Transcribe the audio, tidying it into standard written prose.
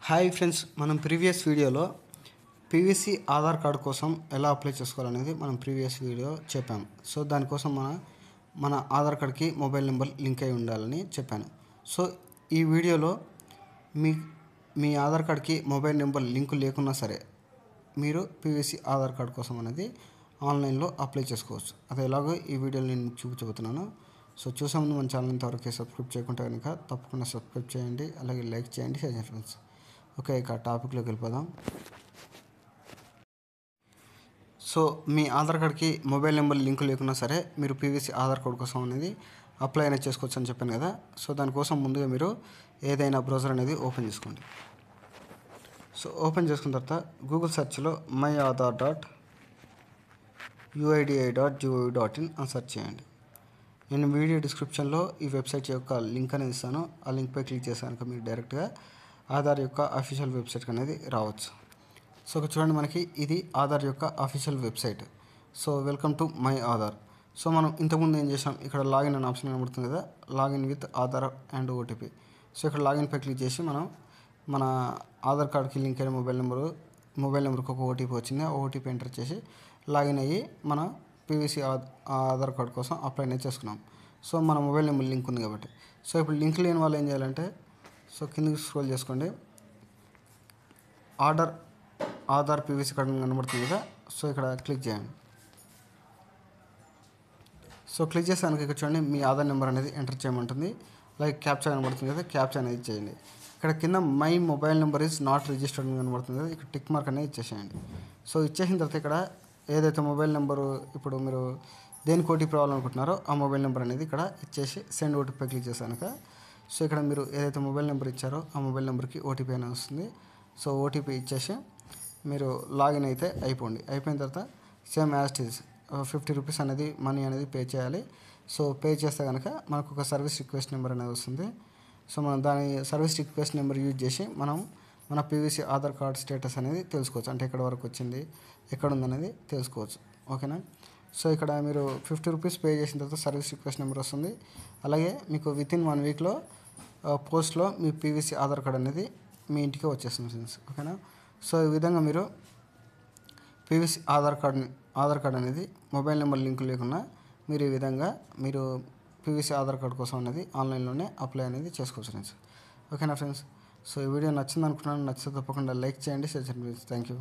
Hi friends, మనం previous వీడియోలో PVC Aadhaar card కోసం ఎలా అప్లై చేసుకోవాలనేది మనం ప్రీవియస్ వీడియో చెప్పాము. సో దానికోసం మన ఆధార్ కార్డ్కి మొబైల్ నెంబర్ లింక్ అయి ఉండాలని చెప్పాను. సో ఈ వీడియోలో మీ ఆధార్ కార్డ్కి మొబైల్ నెంబర్ లింక్ లేకున్నా సరే మీరు పీవీసీ ఆధార్ కార్డు కోసం అనేది ఆన్లైన్లో అప్లై చేసుకోవచ్చు. అది ఎలాగో ఈ వీడియోలో నేను చూపించబోతున్నాను. సో చూసే ముందు మన ఛానల్ ఇంతవరకు సబ్స్క్రైబ్ చేయకుంటే కనుక తప్పకుండా సబ్స్క్రైబ్ చేయండి, అలాగే లైక్ చేయండి, షేర్ చేయండి ఫ్రెండ్స్. ఓకే, ఇక టాపిక్లోకి వెళ్ళిపోదాం. సో మీ ఆధార్ కార్డ్కి మొబైల్ నెంబర్ లింక్ లేకున్నా సరే మీరు పీవీసీ ఆధార్ కార్డు కోసం అనేది అప్లై అనేది చేసుకోవచ్చు అని చెప్పాను కదా. సో దానికోసం ముందుగా మీరు ఏదైనా బ్రౌజర్ అనేది ఓపెన్ చేసుకోండి. సో ఓపెన్ చేసుకున్న తర్వాత గూగుల్ సెర్చ్లో myAadhar.uidi.gov.in అని సెర్చ్ చేయండి. నేను వీడియో డిస్క్రిప్షన్లో ఈ వెబ్సైట్ యొక్క లింక్ అనేది ఇస్తాను. ఆ లింక్పై క్లిక్ చేశాక మీరు డైరెక్ట్గా ఆధార్ యొక్క అఫీషియల్ వెబ్సైట్కి అనేది రావచ్చు. సో చూడండి, మనకి ఇది ఆధార్ యొక్క official website. So welcome to my Aadhaar. So మనం ఇంతకుముందు ఏం చేసాం, ఇక్కడ లాగిన్ అనే ఆప్షన్ కనబడుతుంది కదా, login with Aadhaar and OTP. So ఇక్కడ లాగిన్పై క్లిక్ చేసి మనం మన ఆధార్ కార్డ్కి లింక్ అయిన మొబైల్ నెంబర్కి ఒక ఓటీపీ వచ్చింది. ఆ ఓటీపీ ఎంటర్ చేసి లాగిన్ అయ్యి మన పీవీసీ ఆధార్ కార్డ్ కోసం అప్లై అనేది చేసుకున్నాం. సో మన మొబైల్ నెంబర్ లింక్ ఉంది కాబట్టి. సో ఇప్పుడు లింక్ లేని వాళ్ళు ఏం చేయాలంటే, సో కిందకి స్క్రోల్ చేసుకోండి, ఆధార్ పీవీసీ కార్డు కనబడుతుంది కదా. సో ఇక్కడ క్లిక్ చేయండి. సో క్లిక్ చేసానికి ఇక్కడ చూడండి, మీ ఆధార్ నెంబర్ అనేది ఎంటర్ చేయమంటుంది. లైక్ క్యాప్చా కనబడుతుంది కదా, క్యాప్చా అనేది చేయండి. ఇక్కడ కింద my mobile number is not registered కనబడుతుంది కదా, ఇక్కడ టిక్ మార్క్ అనేది ఇచ్చేసేయండి. సో ఇచ్చేసిన తర్వాత ఇక్కడ ఏదైతే మొబైల్ నెంబరు ఇప్పుడు మీరు దేనికి ఓటీపీ రావాలనుకుంటున్నారో ఆ మొబైల్ నెంబర్ అనేది ఇక్కడ ఇచ్చేసి సెండ్ ఓటీపీ క్లిక్ చేశాక, సో ఇక్కడ మీరు ఏదైతే మొబైల్ నెంబర్ ఇచ్చారో ఆ మొబైల్ నెంబర్కి ఓటీపీ అనేది వస్తుంది. సో ఓటీపీ ఇచ్చేసి మీరు లాగిన్ అయితే అయిపోయిన తర్వాత same as it is 50 rupees అనేది మనీ అనేది పే చేయాలి. సో పే చేస్తే కనుక మనకు ఒక సర్వీస్ రిక్వెస్ట్ నెంబర్ అనేది వస్తుంది. సో మనం దాని సర్వీస్ రిక్వెస్ట్ నెంబర్ యూజ్ చేసి మనం మన పీవీసీ ఆధార్ కార్డ్ స్టేటస్ అనేది తెలుసుకోవచ్చు. అంటే ఎక్కడి వరకు వచ్చింది, ఎక్కడ ఉందనేది తెలుసుకోవచ్చు. ఓకేనా. సో ఇక్కడ మీరు 50 రూపీస్ పే చేసిన తర్వాత సర్వీస్ రిక్వెస్ట్ నెంబర్ వస్తుంది. అలాగే మీకు వితిన్ 1 వీక్లో పోస్ట్లో మీ పీవీసీ ఆధార్ కార్డ్ అనేది మీ ఇంటికి వచ్చేస్తుంది ఫ్రెండ్స్. ఓకేనా. సో ఈ విధంగా మీరు పీవీసీ ఆధార్ కార్డ్ అనేది మొబైల్ నెంబర్ లింక్ లేకుండా మీరు ఈ విధంగా మీరు పీవీసీ ఆధార్ కార్డ్ కోసం అనేది ఆన్లైన్లోనే అప్లై అనేది చేసుకోవచ్చు ఫ్రెండ్స్. ఓకేనా ఫ్రెండ్స్. సో ఈ వీడియో నచ్చింది అనుకున్నాను. నచ్చితే తప్పకుండా లైక్ చేయండి, షేర్ చేయండి. Thank you.